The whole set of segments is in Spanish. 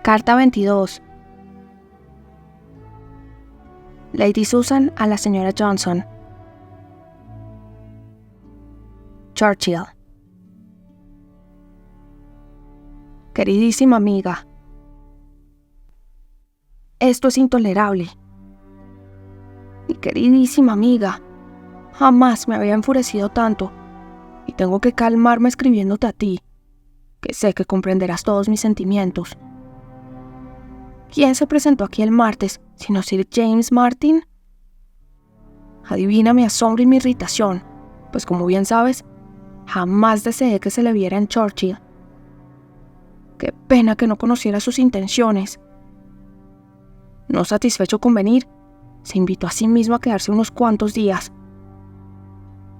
Carta 22. Lady Susan a la señora Johnson. Churchill. Queridísima amiga, esto es intolerable. Mi queridísima amiga, jamás me había enfurecido tanto y tengo que calmarme escribiéndote a ti, que sé que comprenderás todos mis sentimientos. ¿Quién se presentó aquí el martes, sino Sir James Martin? Adivina mi asombro y mi irritación, pues como bien sabes, jamás deseé que se le viera en Churchill. Qué pena que no conociera sus intenciones. No satisfecho con venir, se invitó a sí mismo a quedarse unos cuantos días.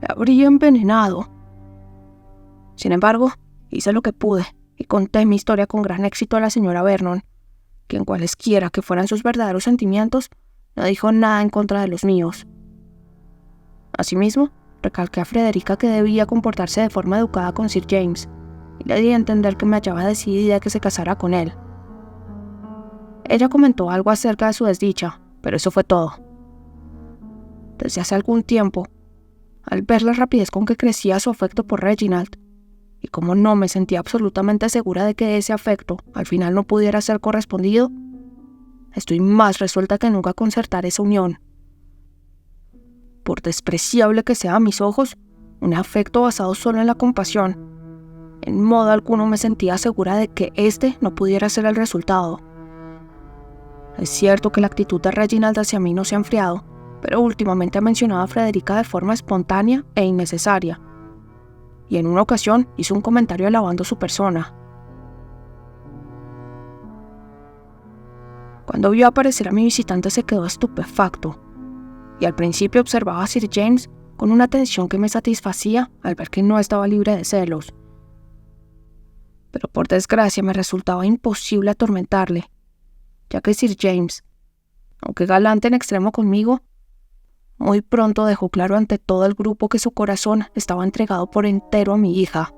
Le habría envenenado. Sin embargo, hice lo que pude y conté mi historia con gran éxito a la señora Vernon, quien cualesquiera que fueran sus verdaderos sentimientos, no dijo nada en contra de los míos. Asimismo, recalqué a Frederica que debía comportarse de forma educada con Sir James, y le di a entender que me hallaba decidida a que se casara con él. Ella comentó algo acerca de su desdicha, pero eso fue todo. Desde hace algún tiempo, al ver la rapidez con que crecía su afecto por Reginald, y como no me sentía absolutamente segura de que ese afecto al final no pudiera ser correspondido, estoy más resuelta que nunca a concertar esa unión. Por despreciable que sea a mis ojos, un afecto basado solo en la compasión, en modo alguno me sentía segura de que este no pudiera ser el resultado. Es cierto que la actitud de Reginald hacia mí no se ha enfriado, pero últimamente ha mencionado a Frederica de forma espontánea e innecesaria, y en una ocasión hizo un comentario alabando su persona. Cuando vio aparecer a mi visitante se quedó estupefacto, y al principio observaba a Sir James con una atención que me satisfacía al ver que no estaba libre de celos. Pero por desgracia me resultaba imposible atormentarle, ya que Sir James, aunque galante en extremo conmigo, muy pronto dejó claro ante todo el grupo que su corazón estaba entregado por entero a mi hija.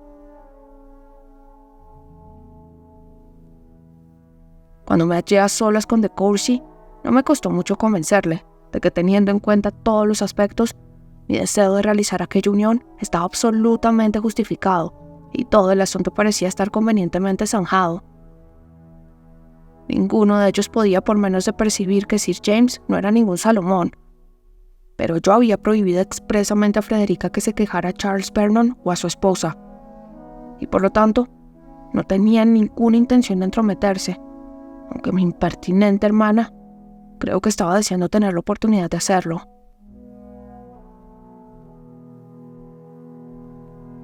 Cuando me hallé a solas con De Courcy, no me costó mucho convencerle de que, teniendo en cuenta todos los aspectos, mi deseo de realizar aquella unión estaba absolutamente justificado y todo el asunto parecía estar convenientemente zanjado. Ninguno de ellos podía por menos de percibir que Sir James no era ningún Salomón, pero yo había prohibido expresamente a Frederica que se quejara a Charles Vernon o a su esposa, y por lo tanto no tenía ninguna intención de entrometerse, aunque mi impertinente hermana creo que estaba deseando tener la oportunidad de hacerlo.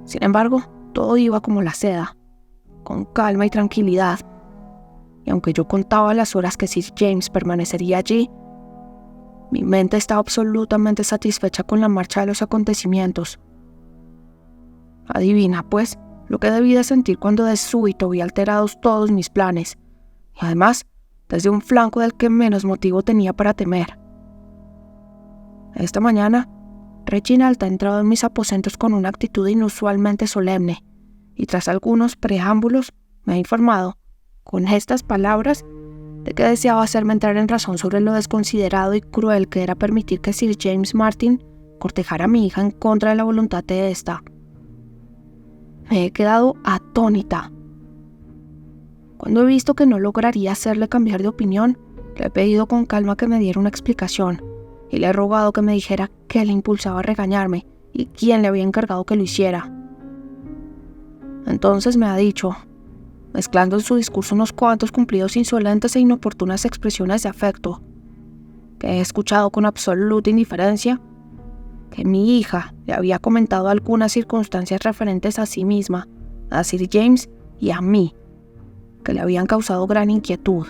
Sin embargo, todo iba como la seda, con calma y tranquilidad, y aunque yo contaba las horas que Sir James permanecería allí, mi mente estaba absolutamente satisfecha con la marcha de los acontecimientos. Adivina, pues, lo que debí de sentir cuando de súbito vi alterados todos mis planes, y además, desde un flanco del que menos motivo tenía para temer. Esta mañana, Reginald ha entrado en mis aposentos con una actitud inusualmente solemne, y tras algunos preámbulos me ha informado, con estas palabras, de que deseaba hacerme entrar en razón sobre lo desconsiderado y cruel que era permitir que Sir James Martin cortejara a mi hija en contra de la voluntad de ésta. Me he quedado atónita. Cuando he visto que no lograría hacerle cambiar de opinión, le he pedido con calma que me diera una explicación, y le he rogado que me dijera qué le impulsaba a regañarme y quién le había encargado que lo hiciera. Entonces me ha dicho, mezclando en su discurso unos cuantos cumplidos insolentes e inoportunas expresiones de afecto, que he escuchado con absoluta indiferencia, que mi hija le había comentado algunas circunstancias referentes a sí misma, a Sir James y a mí, que le habían causado gran inquietud.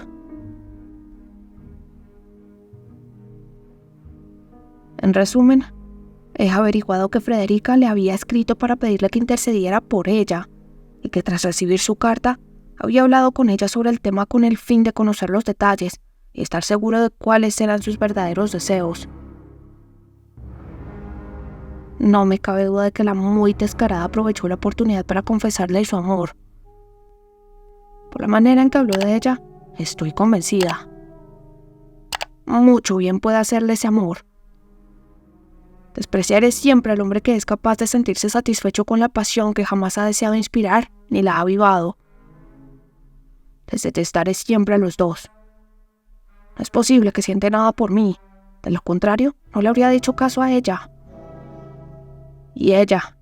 En resumen, he averiguado que Frederica le había escrito para pedirle que intercediera por ella, y que tras recibir su carta, había hablado con ella sobre el tema con el fin de conocer los detalles y estar seguro de cuáles eran sus verdaderos deseos. No me cabe duda de que la muy descarada aprovechó la oportunidad para confesarle su amor. Por la manera en que habló de ella, Estoy convencida. Mucho bien puede hacerle ese amor. Despreciaré siempre al hombre que es capaz de sentirse satisfecho con la pasión que jamás ha deseado inspirar ni la ha avivado. Les detestaré siempre a los dos. No es posible que siente nada por mí. De lo contrario, no le habría dicho caso a ella. Y ella,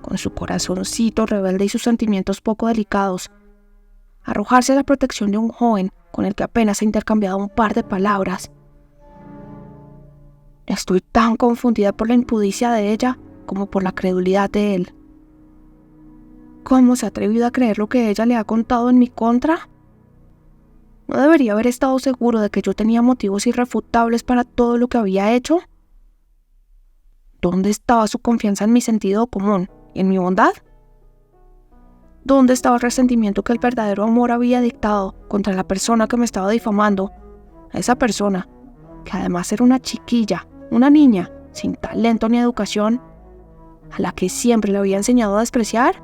con su corazoncito rebelde y sus sentimientos poco delicados, arrojarse a la protección de un joven con el que apenas ha intercambiado un par de palabras. Estoy tan confundida por la impudicia de ella como por la credulidad de él. ¿Cómo se ha atrevido a creer lo que ella le ha contado en mi contra? ¿No debería haber estado seguro de que yo tenía motivos irrefutables para todo lo que había hecho? ¿Dónde estaba su confianza en mi sentido común y en mi bondad? ¿Dónde estaba el resentimiento que el verdadero amor había dictado contra la persona que me estaba difamando? Esa persona, que además era una chiquilla, una niña, sin talento ni educación, a la que siempre le había enseñado a despreciar.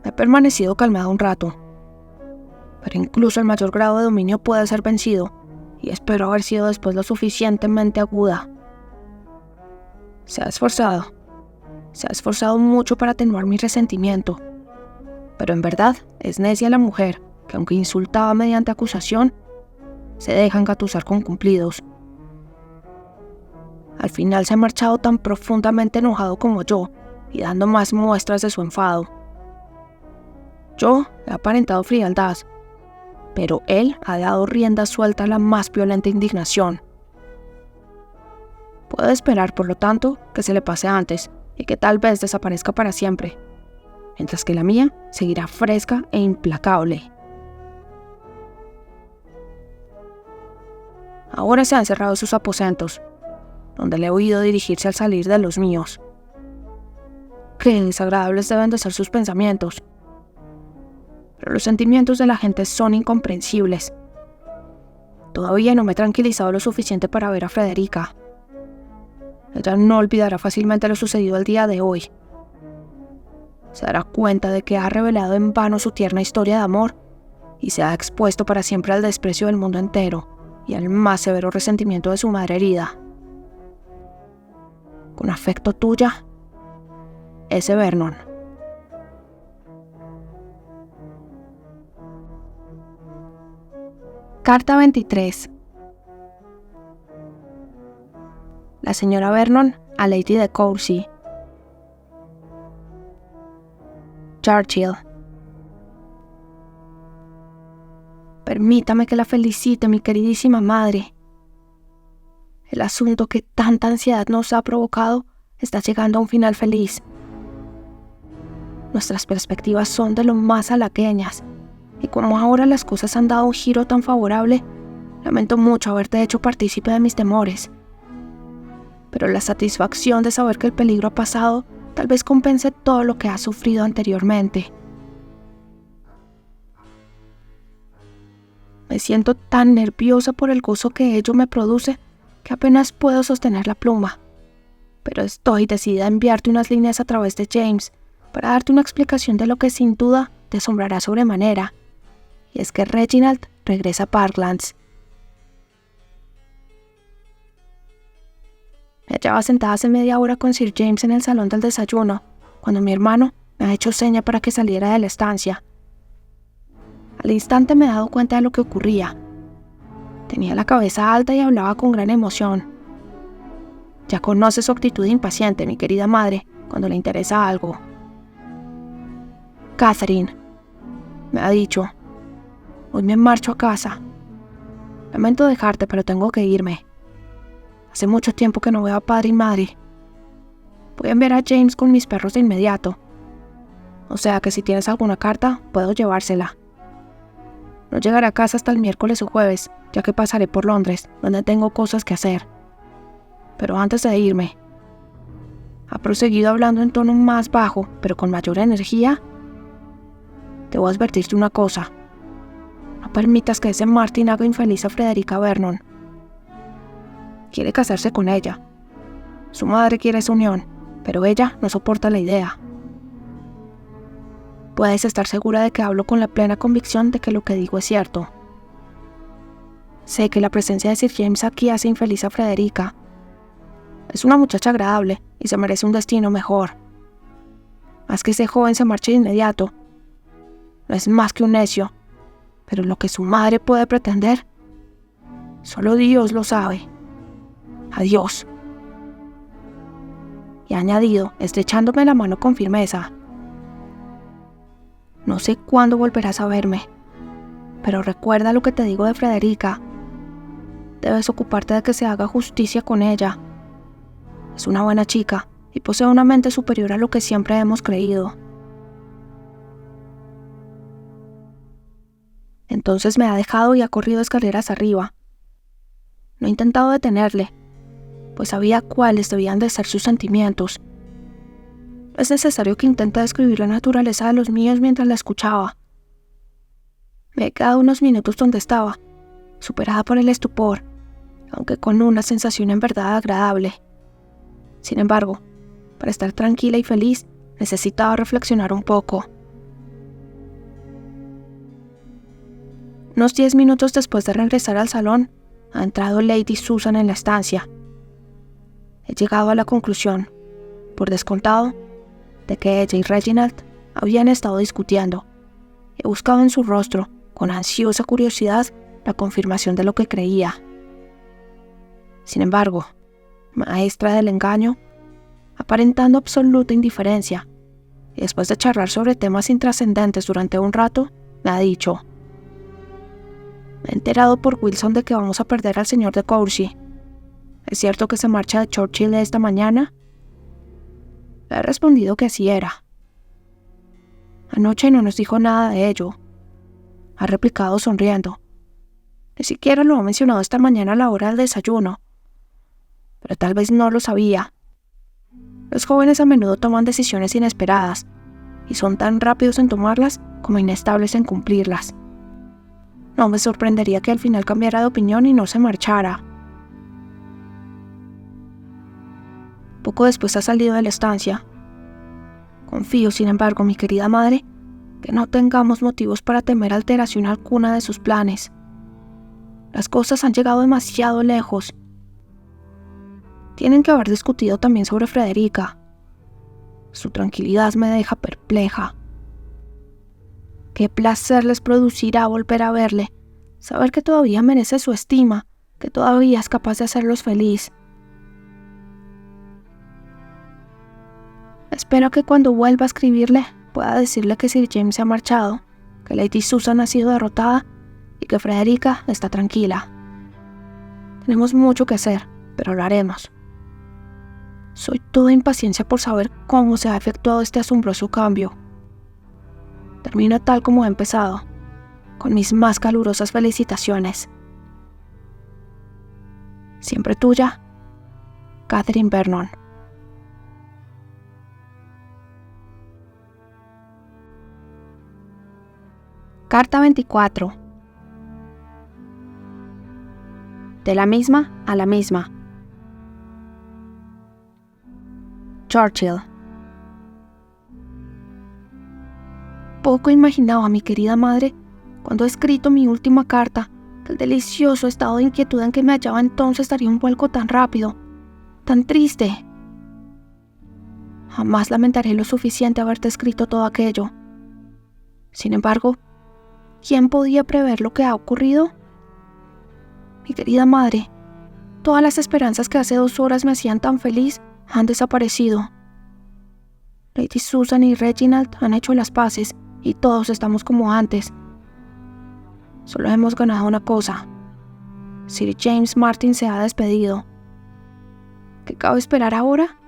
He permanecido calmada un rato, pero incluso el mayor grado de dominio puede ser vencido, y espero haber sido después lo suficientemente aguda. Se ha esforzado mucho para atenuar mi resentimiento, pero en verdad es necia la mujer que, aunque insultaba mediante acusación, se deja engatusar con cumplidos. Al final se ha marchado tan profundamente enojado como yo, y dando más muestras de su enfado. Yo he aparentado frialdad, pero él ha dado rienda suelta a la más violenta indignación. Puedo esperar, por lo tanto, que se le pase antes y que tal vez desaparezca para siempre, mientras que la mía seguirá fresca e implacable. Ahora se ha encerrado en sus aposentos, donde le he oído dirigirse al salir de los míos. Qué desagradables deben de ser sus pensamientos. Pero los sentimientos de la gente son incomprensibles. Todavía no me he tranquilizado lo suficiente para ver a Frederica. Ella no olvidará fácilmente lo sucedido el día de hoy. Se dará cuenta de que ha revelado en vano su tierna historia de amor y se ha expuesto para siempre al desprecio del mundo entero y al más severo resentimiento de su madre herida. Con afecto tuya, S. Vernon. Carta 23. La señora Vernon a Lady de Courcy. Churchill. Permítame que la felicite, mi queridísima madre. El asunto que tanta ansiedad nos ha provocado está llegando a un final feliz. Nuestras perspectivas son de lo más halagüeñas, y como ahora las cosas han dado un giro tan favorable, lamento mucho haberte hecho partícipe de mis temores. Pero la satisfacción de saber que el peligro ha pasado tal vez compense todo lo que has sufrido anteriormente. Me siento tan nerviosa por el gozo que ello me produce que apenas puedo sostener la pluma. Pero estoy decidida a enviarte unas líneas a través de James para darte una explicación de lo que sin duda te asombrará sobremanera. Y es que Reginald regresa a Parklands. Me hallaba sentada hace media hora con Sir James en el salón del desayuno, cuando mi hermano me ha hecho seña para que saliera de la estancia. Al instante me he dado cuenta de lo que ocurría. Tenía la cabeza alta y hablaba con gran emoción. Ya conoces su actitud impaciente, mi querida madre, cuando le interesa algo. Catherine, me ha dicho, hoy me marcho a casa. Lamento dejarte, pero tengo que irme. Hace mucho tiempo que no veo a padre y madre. Voy a enviar a James con mis perros de inmediato. O sea que si tienes alguna carta, puedo llevársela. No llegaré a casa hasta el miércoles o jueves, ya que pasaré por Londres, donde tengo cosas que hacer. Pero antes de irme, ha proseguido hablando en tono más bajo, pero con mayor energía. Debo advertirte una cosa. No permitas que ese Martin haga infeliz a Frederica Vernon. Quiere casarse con ella. Su madre quiere esa unión, pero ella no soporta la idea. Puedes estar segura de que hablo con la plena convicción de que lo que digo es cierto. Sé que la presencia de Sir James aquí hace infeliz a Frederica. Es una muchacha agradable y se merece un destino mejor. Haz que ese joven se marche de inmediato. No es más que un necio, pero lo que su madre puede pretender, solo Dios lo sabe. Adiós. Y ha añadido, estrechándome la mano con firmeza: no sé cuándo volverás a verme, pero recuerda lo que te digo de Frederica. Debes ocuparte de que se haga justicia con ella. Es una buena chica y posee una mente superior a lo que siempre hemos creído. Entonces me ha dejado y ha corrido escaleras arriba. No he intentado detenerle, pues sabía cuáles debían de ser sus sentimientos. No es necesario que intente describir la naturaleza de los míos mientras la escuchaba. Me he quedado unos minutos donde estaba, superada por el estupor, aunque con una sensación en verdad agradable. Sin embargo, para estar tranquila y feliz, necesitaba reflexionar un poco. Unos 10 minutos después de regresar al salón, ha entrado Lady Susan en la estancia. He llegado a la conclusión, por descontado, de que ella y Reginald habían estado discutiendo. He buscado en su rostro, con ansiosa curiosidad, la confirmación de lo que creía. Sin embargo, maestra del engaño, aparentando absoluta indiferencia, y después de charlar sobre temas intrascendentes durante un rato, me ha dicho: me he enterado por Wilson de que vamos a perder al señor de Courcy. ¿Es cierto que se marcha de Churchill esta mañana? Le he respondido que así era. Anoche no nos dijo nada de ello, ha replicado sonriendo. Ni siquiera lo ha mencionado esta mañana a la hora del desayuno. Pero tal vez no lo sabía. Los jóvenes a menudo toman decisiones inesperadas y son tan rápidos en tomarlas como inestables en cumplirlas. No me sorprendería que al final cambiara de opinión y no se marchara. Poco después ha salido de la estancia. Confío, sin embargo, mi querida madre, que no tengamos motivos para temer alteración alguna de sus planes. Las cosas han llegado demasiado lejos. Tienen que haber discutido también sobre Frederica. Su tranquilidad me deja perpleja. Qué placer les producirá volver a verle, saber que todavía merece su estima, que todavía es capaz de hacerlos feliz. Espero que cuando vuelva a escribirle pueda decirle que Sir James se ha marchado, que Lady Susan ha sido derrotada y que Frederica está tranquila. Tenemos mucho que hacer, pero lo haremos. Soy toda impaciencia por saber cómo se ha efectuado este asombroso cambio. Termino tal como he empezado, con mis más calurosas felicitaciones. Siempre tuya, Catherine Vernon. Carta 24. De la misma a la misma. Churchill. Poco imaginaba, mi querida madre, cuando he escrito mi última carta, que el delicioso estado de inquietud en que me hallaba entonces daría un vuelco tan rápido, tan triste. Jamás lamentaré lo suficiente haberte escrito todo aquello. Sin embargo, ¿quién podía prever lo que ha ocurrido? Mi querida madre, todas las esperanzas que hace 2 horas me hacían tan feliz han desaparecido. Lady Susan y Reginald han hecho las paces y todos estamos como antes. Solo hemos ganado una cosa: Sir James Martin se ha despedido. ¿Qué cabe esperar ahora?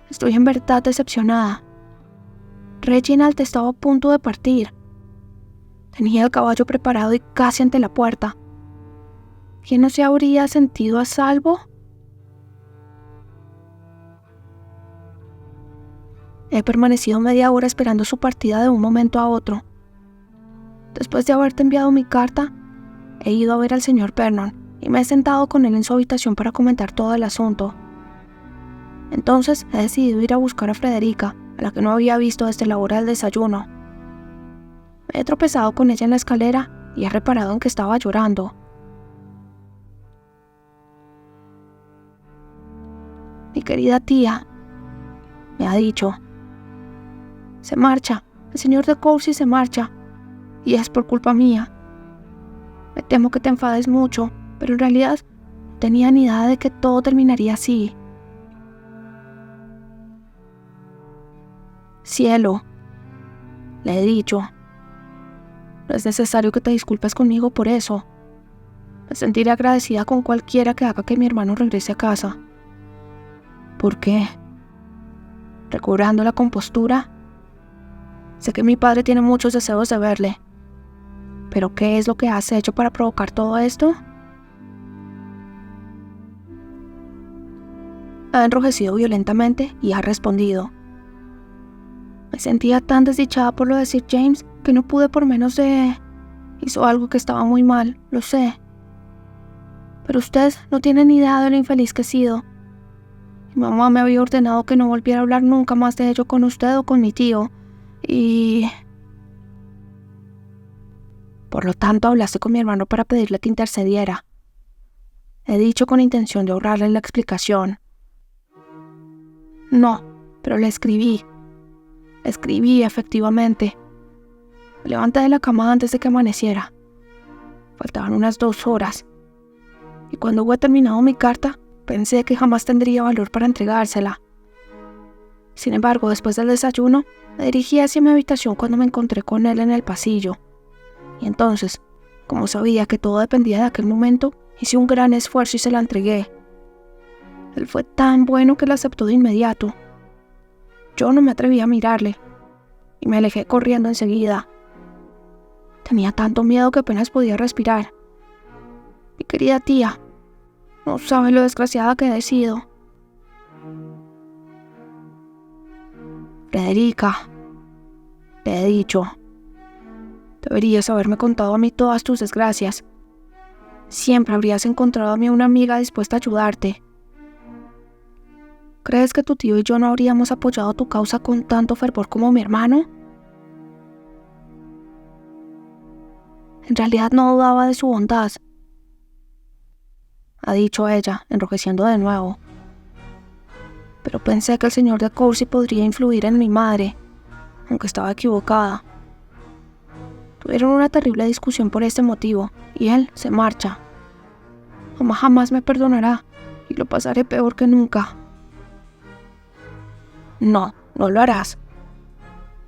Estoy en verdad decepcionada. Reginald estaba a punto de partir. Tenía el caballo preparado y casi ante la puerta. ¿Quién no se habría sentido a salvo? He permanecido media hora esperando su partida de un momento a otro. Después de haberte enviado mi carta, he ido a ver al señor Vernon y me he sentado con él en su habitación para comentar todo el asunto. Entonces he decidido ir a buscar a Frederica, a la que no había visto desde la hora del desayuno. He tropezado con ella en la escalera y he reparado en que estaba llorando. Mi querida tía, me ha dicho, se marcha, el señor de Courcy se marcha, y es por culpa mía. Me temo que te enfades mucho, pero en realidad no tenía ni idea de que todo terminaría así. Cielo, le he dicho, no es necesario que te disculpes conmigo por eso. Me sentiré agradecida con cualquiera que haga que mi hermano regrese a casa. ¿Por qué? Recobrando la compostura, sé que mi padre tiene muchos deseos de verle. ¿Pero qué es lo que has hecho para provocar todo esto? Ha enrojecido violentamente y ha respondido. Me sentía tan desdichada por lo de Sir James que no pude por menos de... Hizo algo que estaba muy mal, lo sé. Pero usted no tiene ni idea de lo infeliz que he sido. Mi mamá me había ordenado que no volviera a hablar nunca más de ello con usted o con mi tío. Y... Por lo tanto, hablaste con mi hermano para pedirle que intercediera. He dicho con intención de ahorrarle la explicación. No, pero le escribí. Le escribí, efectivamente. Me levanté de la cama antes de que amaneciera. Faltaban unas 2 horas. Y cuando hubo terminado mi carta, pensé que jamás tendría valor para entregársela. Sin embargo, después del desayuno, me dirigí hacia mi habitación cuando me encontré con él en el pasillo. Y entonces, como sabía que todo dependía de aquel momento, hice un gran esfuerzo y se la entregué. Él fue tan bueno que la aceptó de inmediato. Yo no me atreví a mirarle, y me alejé corriendo enseguida. Tenía tanto miedo que apenas podía respirar. Mi querida tía, no sabe lo desgraciada que he sido. Frederica, le he dicho, deberías haberme contado a mí todas tus desgracias. Siempre habrías encontrado a mí una amiga dispuesta a ayudarte. ¿Crees que tu tío y yo no habríamos apoyado tu causa con tanto fervor como mi hermano? En realidad no dudaba de su bondad, ha dicho ella, enrojeciendo de nuevo. Pero pensé que el señor de Courcy podría influir en mi madre, aunque estaba equivocada. Tuvieron una terrible discusión por este motivo, y él se marcha. Mamá jamás me perdonará, y lo pasaré peor que nunca. No, no lo harás,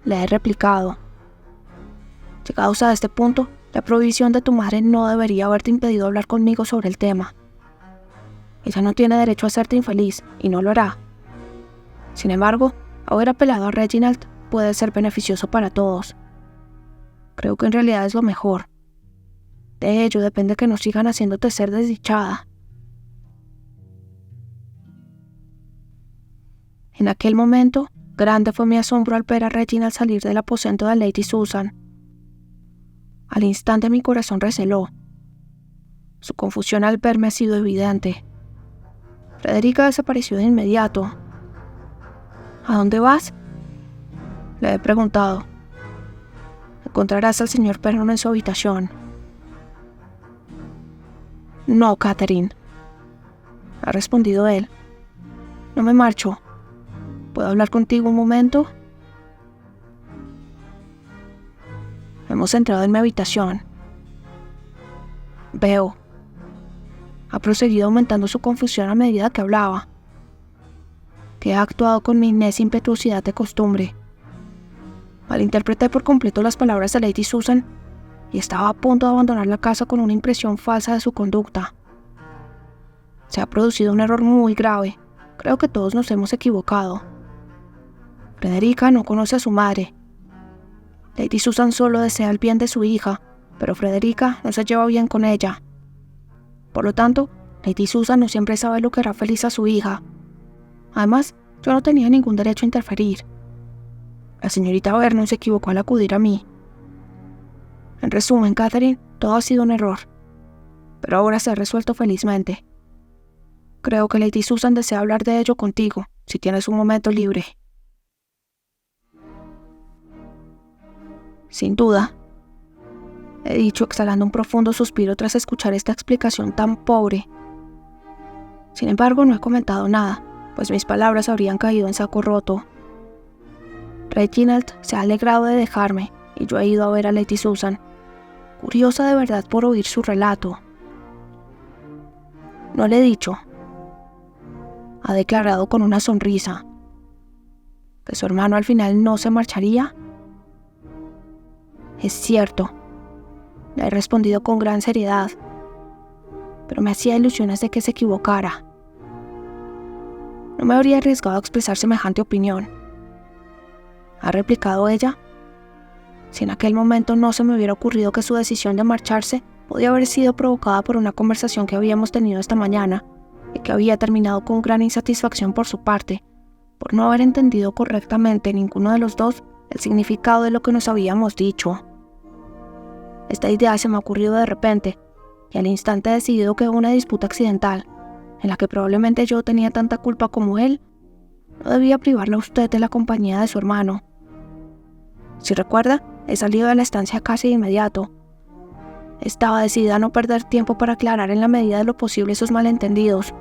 le he replicado. Llegados a este punto, la prohibición de tu madre no debería haberte impedido hablar conmigo sobre el tema. Ella no tiene derecho a hacerte infeliz, y no lo hará. Sin embargo, haber apelado a Reginald puede ser beneficioso para todos. Creo que en realidad es lo mejor. De ello depende que no sigan haciéndote ser desdichada. En aquel momento, grande fue mi asombro al ver a Reginald salir del aposento de Lady Susan. Al instante mi corazón receló. Su confusión al verme ha sido evidente. Frederica desapareció de inmediato. ¿A dónde vas?, le he preguntado. Encontrarás al señor Vernon en su habitación. No, Catherine, ha respondido él. No me marcho. ¿Puedo hablar contigo un momento? Hemos entrado en mi habitación. Veo. Ha proseguido aumentando su confusión a medida que hablaba. Que ha actuado con mi necia impetuosidad de costumbre. Malinterpreté por completo las palabras de Lady Susan y estaba a punto de abandonar la casa con una impresión falsa de su conducta. Se ha producido un error muy grave. Creo que todos nos hemos equivocado. Frederica no conoce a su madre. Lady Susan solo desea el bien de su hija, pero Frederica no se lleva bien con ella. Por lo tanto, Lady Susan no siempre sabe lo que hará feliz a su hija. Además, yo no tenía ningún derecho a interferir. La señorita Vernon se equivocó al acudir a mí. En resumen, Catherine, todo ha sido un error, pero ahora se ha resuelto felizmente. Creo que Lady Susan desea hablar de ello contigo, si tienes un momento libre. Sin duda, he dicho exhalando un profundo suspiro tras escuchar esta explicación tan pobre. Sin embargo, no he comentado nada, pues mis palabras habrían caído en saco roto. Reginald se ha alegrado de dejarme y yo he ido a ver a Lady Susan, curiosa de verdad por oír su relato. No le he dicho, ha declarado con una sonrisa, que su hermano al final no se marcharía. Es cierto, le he respondido con gran seriedad, pero me hacía ilusiones de que se equivocara. No me habría arriesgado a expresar semejante opinión, ha replicado ella. Si en aquel momento no se me hubiera ocurrido que su decisión de marcharse podía haber sido provocada por una conversación que habíamos tenido esta mañana y que había terminado con gran insatisfacción por su parte, por no haber entendido correctamente ninguno de los dos el significado de lo que nos habíamos dicho. Esta idea se me ha ocurrido de repente y al instante he decidido que una disputa accidental, en la que probablemente yo tenía tanta culpa como él, no debía privarle a usted de la compañía de su hermano. Si recuerda, he salido de la estancia casi de inmediato. Estaba decidida a no perder tiempo para aclarar en la medida de lo posible esos malentendidos.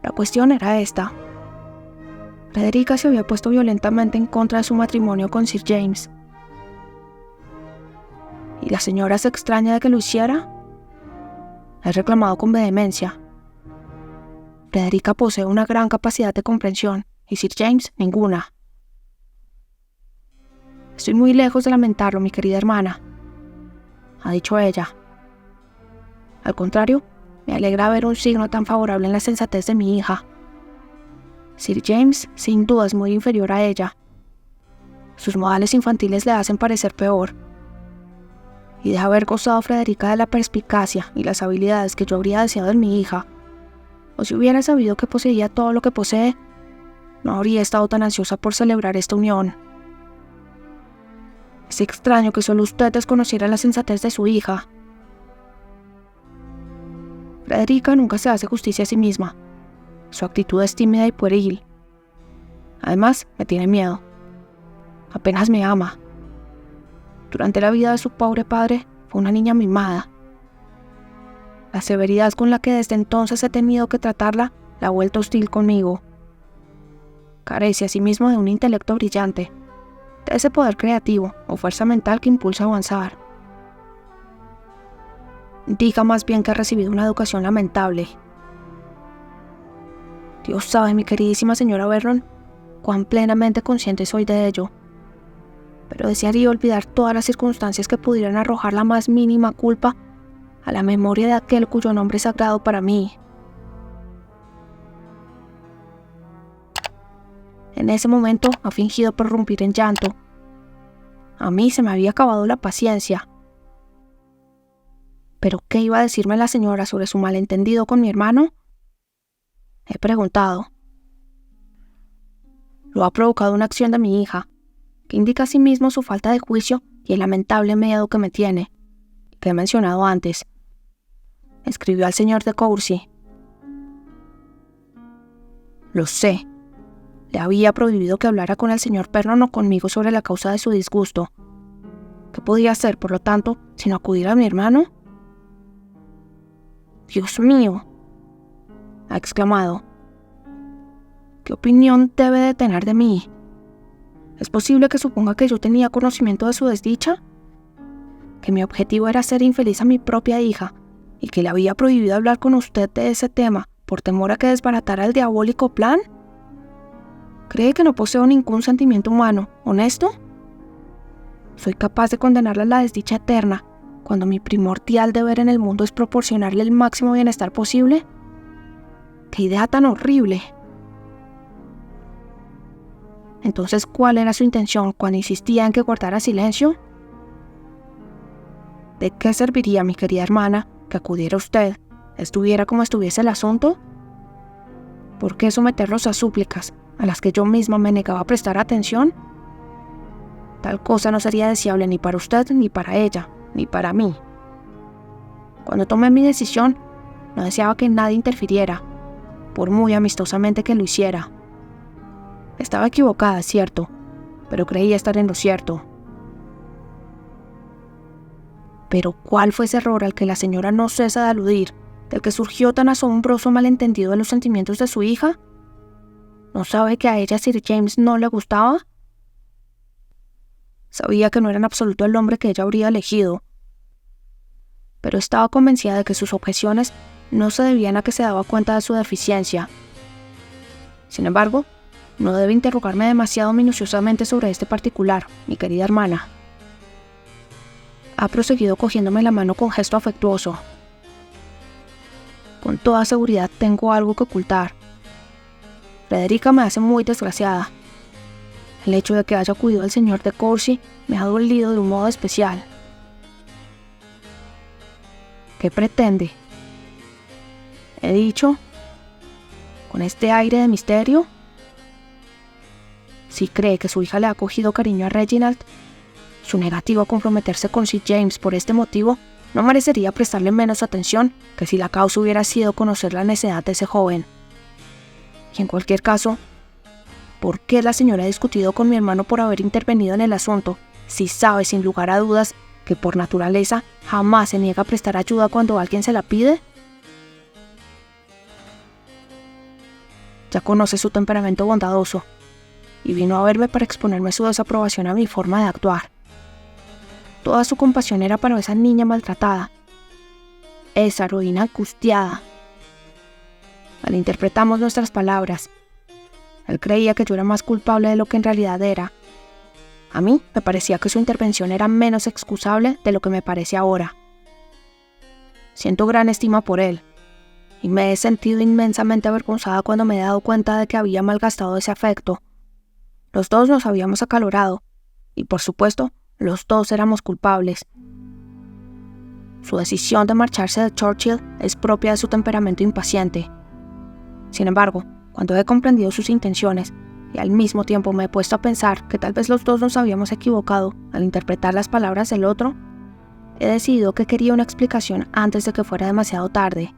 La cuestión era esta. Frederica se había puesto violentamente en contra de su matrimonio con Sir James. ¿Y la señora se extraña de que lo hiciera? He reclamado con vehemencia. Frederica posee una gran capacidad de comprensión y Sir James ninguna. Estoy muy lejos de lamentarlo, mi querida hermana, ha dicho ella. Al contrario, me alegra ver un signo tan favorable en la sensatez de mi hija. Sir James, sin duda, es muy inferior a ella. Sus modales infantiles le hacen parecer peor. Y de haber gozado Frederica de la perspicacia y las habilidades que yo habría deseado en mi hija, o si hubiera sabido que poseía todo lo que posee, no habría estado tan ansiosa por celebrar esta unión. Es extraño que solo usted desconociera la sensatez de su hija. Frederica nunca se hace justicia a sí misma. Su actitud es tímida y pueril. Además, me tiene miedo. Apenas me ama. Durante la vida de su pobre padre, fue una niña mimada. La severidad con la que desde entonces he tenido que tratarla la ha vuelto hostil conmigo. Carece asimismo de un intelecto brillante, de ese poder creativo o fuerza mental que impulsa a avanzar. Diga más bien que ha recibido una educación lamentable. Dios sabe, mi queridísima señora Vernon, cuán plenamente consciente soy de ello. Pero desearía olvidar todas las circunstancias que pudieran arrojar la más mínima culpa a la memoria de aquel cuyo nombre es sagrado para mí. En ese momento ha fingido prorrumpir en llanto. A mí se me había acabado la paciencia. ¿Pero qué iba a decirme la señora sobre su malentendido con mi hermano? He preguntado. Lo ha provocado una acción de mi hija, que indica asimismo su falta de juicio y el lamentable miedo que me tiene, que he mencionado antes. Escribió al señor de Courcy. Lo sé. Le había prohibido que hablara con el señor Vernon o conmigo sobre la causa de su disgusto. ¿Qué podía hacer, por lo tanto, sino acudir a mi hermano? ¡Dios mío!, ha exclamado. ¿Qué opinión debe de tener de mí? ¿Es posible que suponga que yo tenía conocimiento de su desdicha? ¿Que mi objetivo era hacer infeliz a mi propia hija y que le había prohibido hablar con usted de ese tema por temor a que desbaratara el diabólico plan? ¿Cree que no poseo ningún sentimiento humano, honesto? ¿Soy capaz de condenarla a la desdicha eterna, cuando mi primordial deber en el mundo es proporcionarle el máximo bienestar posible? ¡Qué idea tan horrible! Entonces, ¿cuál era su intención cuando insistía en que guardara silencio? ¿De qué serviría, mi querida hermana, que acudiera usted, estuviera como estuviese el asunto? ¿Por qué someterlos a súplicas a las que yo misma me negaba a prestar atención? Tal cosa no sería deseable ni para usted, ni para ella, ni para mí. Cuando tomé mi decisión, no deseaba que nadie interfiriera, por muy amistosamente que lo hiciera. Estaba equivocada, es cierto, pero creía estar en lo cierto. Pero ¿cuál fue ese error al que la señora no cesa de aludir, del que surgió tan asombroso malentendido de los sentimientos de su hija? ¿No sabe que a ella Sir James no le gustaba? Sabía que no era en absoluto el hombre que ella habría elegido, pero estaba convencida de que sus objeciones no se debían a que se daba cuenta de su deficiencia. Sin embargo, no debe interrogarme demasiado minuciosamente sobre este particular, mi querida hermana. Ha proseguido cogiéndome la mano con gesto afectuoso. Con toda seguridad tengo algo que ocultar. Frederica me hace muy desgraciada. El hecho de que haya acudido al señor de Courcy me ha dolido de un modo especial. ¿Qué pretende? He dicho, con este aire de misterio. Si cree que su hija le ha cogido cariño a Reginald, su negativa a comprometerse con Sir James por este motivo no merecería prestarle menos atención que si la causa hubiera sido conocer la necedad de ese joven. Y en cualquier caso, ¿por qué la señora ha discutido con mi hermano por haber intervenido en el asunto, si sabe sin lugar a dudas que por naturaleza jamás se niega a prestar ayuda cuando alguien se la pide? Ya conoce su temperamento bondadoso y vino a verme para exponerme su desaprobación a mi forma de actuar. Toda su compasión era para esa niña maltratada, esa heroína angustiada. Malinterpretamos nuestras palabras. Él creía que yo era más culpable de lo que en realidad era. A mí me parecía que su intervención era menos excusable de lo que me parece ahora. Siento gran estima por él, y me he sentido inmensamente avergonzada cuando me he dado cuenta de que había malgastado ese afecto. Los dos nos habíamos acalorado, y por supuesto, los dos éramos culpables. Su decisión de marcharse de Churchill es propia de su temperamento impaciente. Sin embargo, cuando he comprendido sus intenciones, y al mismo tiempo me he puesto a pensar que tal vez los dos nos habíamos equivocado al interpretar las palabras del otro, he decidido que quería una explicación antes de que fuera demasiado tarde.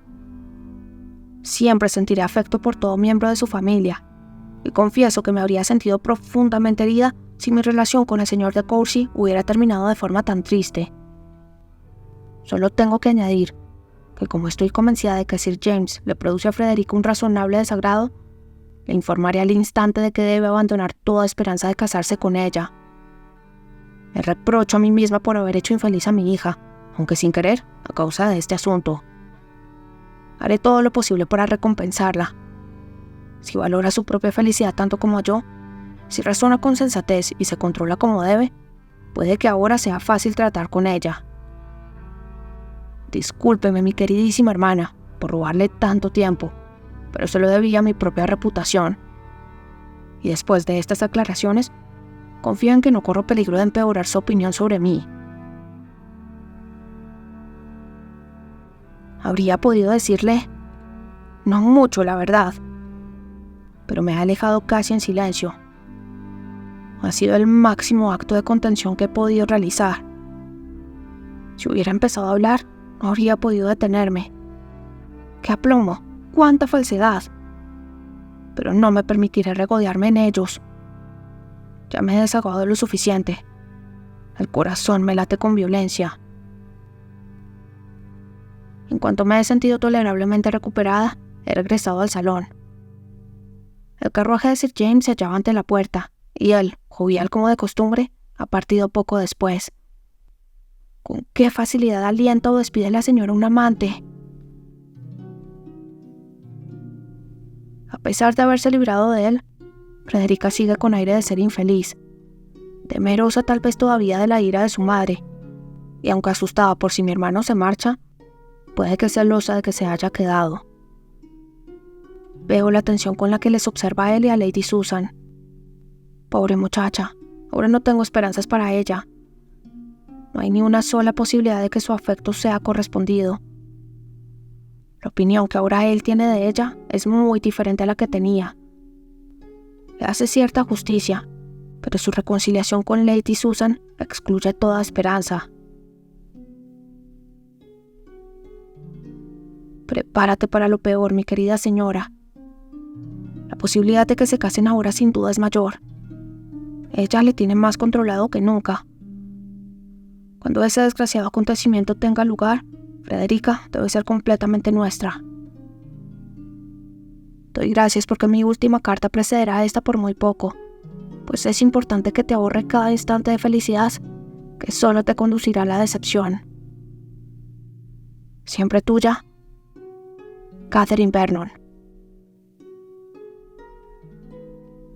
Siempre sentiré afecto por todo miembro de su familia, y confieso que me habría sentido profundamente herida si mi relación con el señor de Courcy hubiera terminado de forma tan triste. Solo tengo que añadir que como estoy convencida de que Sir James le produce a Frederica un razonable desagrado, le informaré al instante de que debe abandonar toda esperanza de casarse con ella. Me reprocho a mí misma por haber hecho infeliz a mi hija, aunque sin querer, a causa de este asunto. Haré todo lo posible para recompensarla. Si valora su propia felicidad tanto como yo, si razona con sensatez y se controla como debe, puede que ahora sea fácil tratar con ella. Discúlpeme, mi queridísima hermana, por robarle tanto tiempo, pero se lo debía a mi propia reputación. Y después de estas aclaraciones, confío en que no corro peligro de empeorar su opinión sobre mí. Habría podido decirle, no mucho, la verdad, pero me ha alejado casi en silencio. Ha sido el máximo acto de contención que he podido realizar. Si hubiera empezado a hablar, no habría podido detenerme. ¡Qué aplomo! ¡Cuánta falsedad! Pero no me permitiré regodearme en ellos. Ya me he desahogado lo suficiente. El corazón me late con violencia. En cuanto me he sentido tolerablemente recuperada, he regresado al salón. El carruaje de Sir James se hallaba ante la puerta, y él, jovial como de costumbre, ha partido poco después. ¿Con qué facilidad alienta o despide la señora un amante? A pesar de haberse librado de él, Frederica sigue con aire de ser infeliz, temerosa tal vez todavía de la ira de su madre, y aunque asustada por si mi hermano se marcha, puede que celosa de que se haya quedado. Veo la atención con la que les observa a él y a Lady Susan. Pobre muchacha, ahora no tengo esperanzas para ella. No hay ni una sola posibilidad de que su afecto sea correspondido. La opinión que ahora él tiene de ella es muy diferente a la que tenía. Le hace cierta justicia, pero su reconciliación con Lady Susan excluye toda esperanza. Prepárate para lo peor, mi querida señora. La posibilidad de que se casen ahora sin duda es mayor. Ella le tiene más controlado que nunca. Cuando ese desgraciado acontecimiento tenga lugar, Frederica debe ser completamente nuestra. Doy gracias porque mi última carta precederá a esta por muy poco, pues es importante que te ahorre cada instante de felicidad que solo te conducirá a la decepción. Siempre tuya, Catherine Vernon.